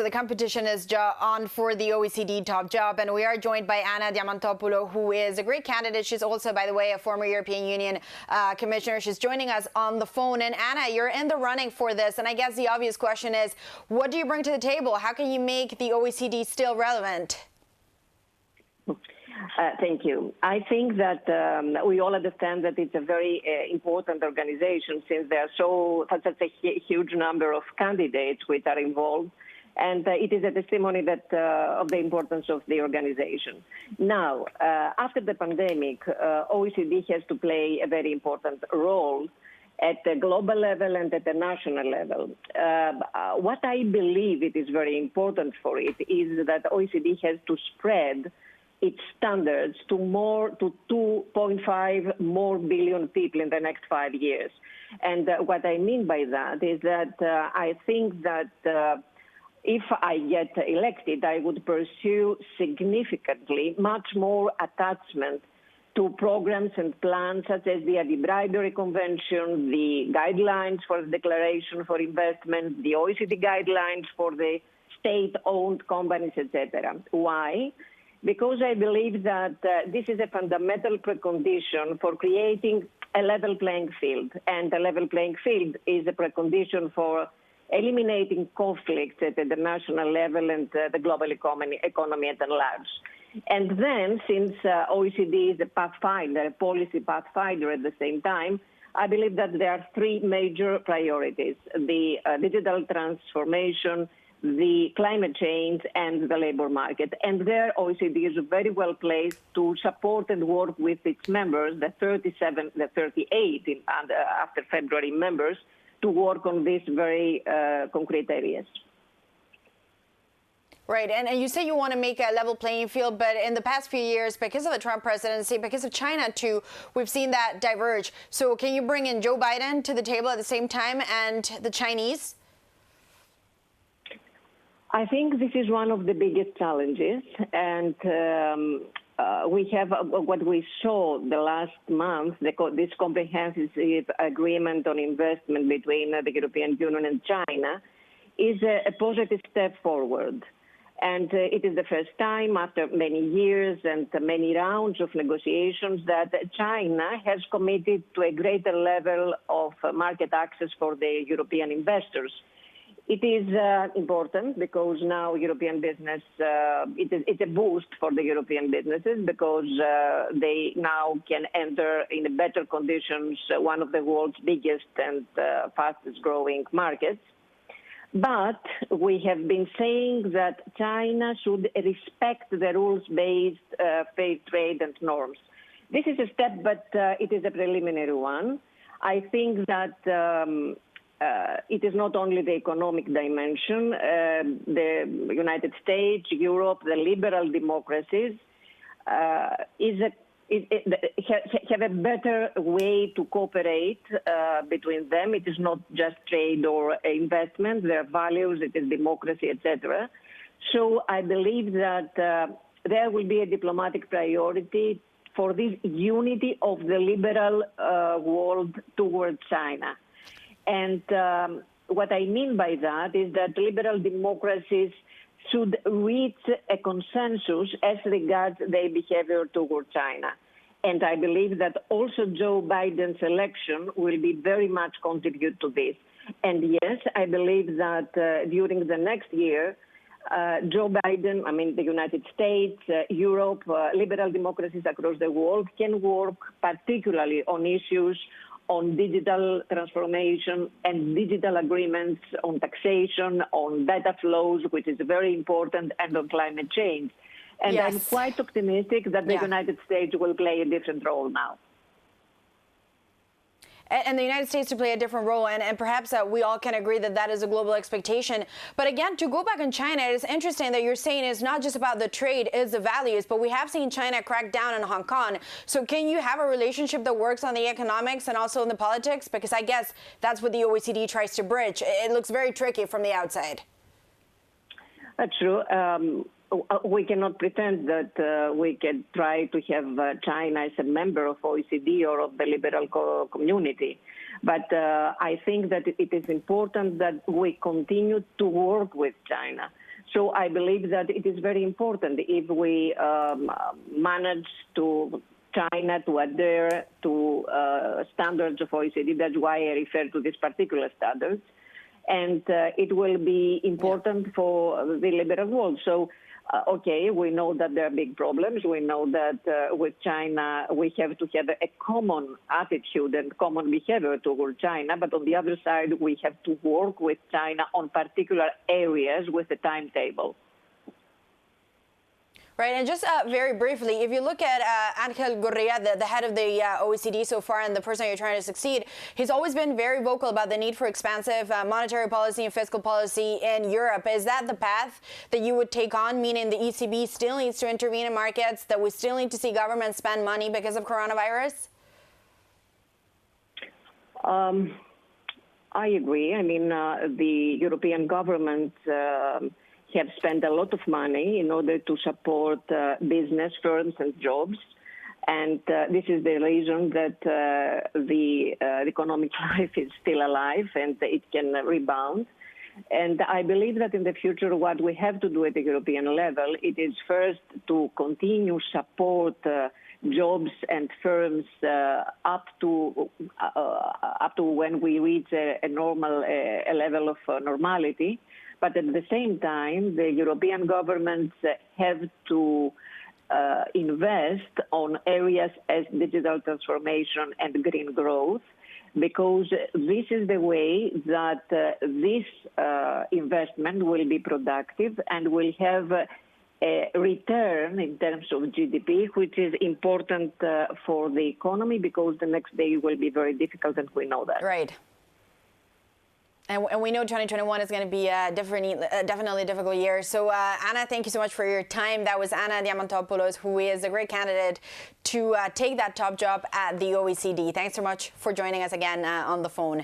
The competition is on for the OECD top job, and we are joined by Anna Diamantopoulou, who is a great candidate. She's also, by the way, a former European Union commissioner. She's joining us on the phone. And Anna, you're in the running for this, and I guess the obvious question is, what do you bring to the table? How can you make the OECD still relevant? Thank you. I think that we all understand that it's a very important organization, since there are such a huge number of candidates which are involved. And it is a testimony that of the importance of the organization. Now, after the pandemic, OECD has to play a very important role at the global level and at the national level. What I believe it is very important for it is that OECD has to spread its standards to 2.5 more billion people in the next 5 years. And what I mean by that is that I think that if I get elected, I would pursue significantly much more attachment to programs and plans such as the Anti-Bribery Convention, the guidelines for the Declaration for Investment, the OECD guidelines for the state-owned companies, etc. Why? Because I believe that this is a fundamental precondition for creating a level playing field. And a level playing field is a precondition for eliminating conflicts at the national level and the global economy at large. And then, since OECD is a pathfinder, a policy pathfinder at the same time, I believe that there are three major priorities: the digital transformation, the climate change, and the labor market. And there, OECD is very well placed to support and work with its members, the 38 after February members, to work on these very concrete areas. Right, and you say you want to make a level playing field, but in the past few years, because of the Trump presidency, because of China too, we've seen that diverge. So can you bring in Joe Biden to the table at the same time and the Chinese? I think this is one of the biggest challenges, and we have what we saw the last month, this comprehensive agreement on investment between the European Union and China, is a positive step forward. And it is the first time after many years and many rounds of negotiations that China has committed to a greater level of market access for the European investors. It is important because now European business, it's a boost for the European businesses because they now can enter in better conditions one of the world's biggest and fastest growing markets. But we have been saying that China should respect the rules-based fair trade and norms. This is a step, but it is a preliminary one. I think that it is not only the economic dimension. The United States, Europe, the liberal democracies have a better way to cooperate between them. It is not just trade or investment. Their values, it is democracy, etc. So I believe that there will be a diplomatic priority for this unity of the liberal world towards China. And what I mean by that is that liberal democracies should reach a consensus as regards their behavior toward China. And I believe that also Joe Biden's election will be very much contribute to this. And yes, I believe that during the next year, Joe Biden, the United States, Europe, liberal democracies across the world can work particularly on issues on digital transformation and digital agreements on taxation, on data flows, which is very important, and on climate change. And yes, I'm quite optimistic that the United States will play a different role now. And the United States to play a different role, and perhaps we all can agree that that is a global expectation. But again, to go back on China, it is interesting that you're saying it's not just about the trade, it's the values, but we have seen China crack down on Hong Kong. So can you have a relationship that works on the economics and also in the politics? Because I guess that's what the OECD tries to bridge. It looks very tricky from the outside. That's true. We cannot pretend that we can try to have China as a member of OECD or of the liberal community. But I think that it is important that we continue to work with China So I believe that it is very important if we manage to China to adhere to standards of OECD. That's why I refer to this particular standards. And it will be important for the liberal world. So, okay, we know that there are big problems. We know that with China, we have to have a common attitude and common behavior toward China. But on the other side, we have to work with China on particular areas with a timetable. Right, and just very briefly, if you look at Angel Gurria, the head of the OECD so far and the person you're trying to succeed, he's always been very vocal about the need for expansive monetary policy and fiscal policy in Europe. Is that the path that you would take on, meaning the ECB still needs to intervene in markets, that we still need to see governments spend money because of coronavirus? I agree. I mean, the European governments have spent a lot of money in order to support business, firms, and jobs. And this is the reason that the economic life is still alive and it can rebound. And I believe that in the future, what we have to do at the European level, it is first to continue support jobs and firms up to when we reach a normal a level of normality. But at the same time, the European governments have to invest on areas as digital transformation and green growth, because this is the way that this investment will be productive and will have a return in terms of GDP, which is important for the economy, because the next day will be very difficult, and we know that. Right. And we know 2021 is going to be definitely a difficult year. So, Anna, thank you so much for your time. That was Anna Diamantopoulou, who is a great candidate to take that top job at the OECD. Thanks so much for joining us again on the phone.